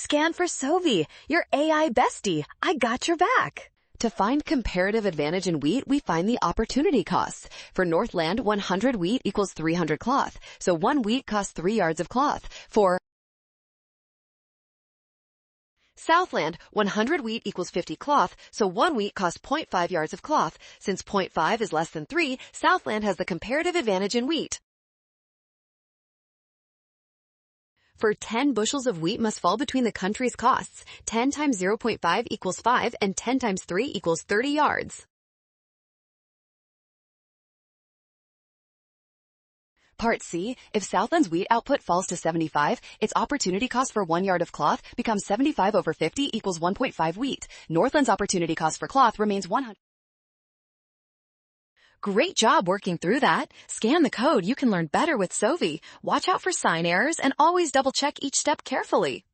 Scan for Sovi, your AI bestie. I got your back. To find comparative advantage in wheat, we find the opportunity costs. For Northland, 100 wheat equals 300 cloth, so 1 wheat costs 3 yards of cloth. For Southland, 100 wheat equals 50 cloth, so 1 wheat costs 0.5 yards of cloth. Since 0.5 is less than 3, Southland has the comparative advantage in wheat. For 10 bushels of wheat must fall between the country's costs. 10 times 0.5 equals 5, and 10 times 3 equals 30 yards. Part C, if Southland's wheat output falls to 75, its opportunity cost for 1 yard of cloth becomes 75 over 50 equals 1.5 wheat. Northland's opportunity cost for cloth remains 100. Great job working through that. Scan the code. You can learn better with Sovi. Watch out for sign errors and always double check each step carefully.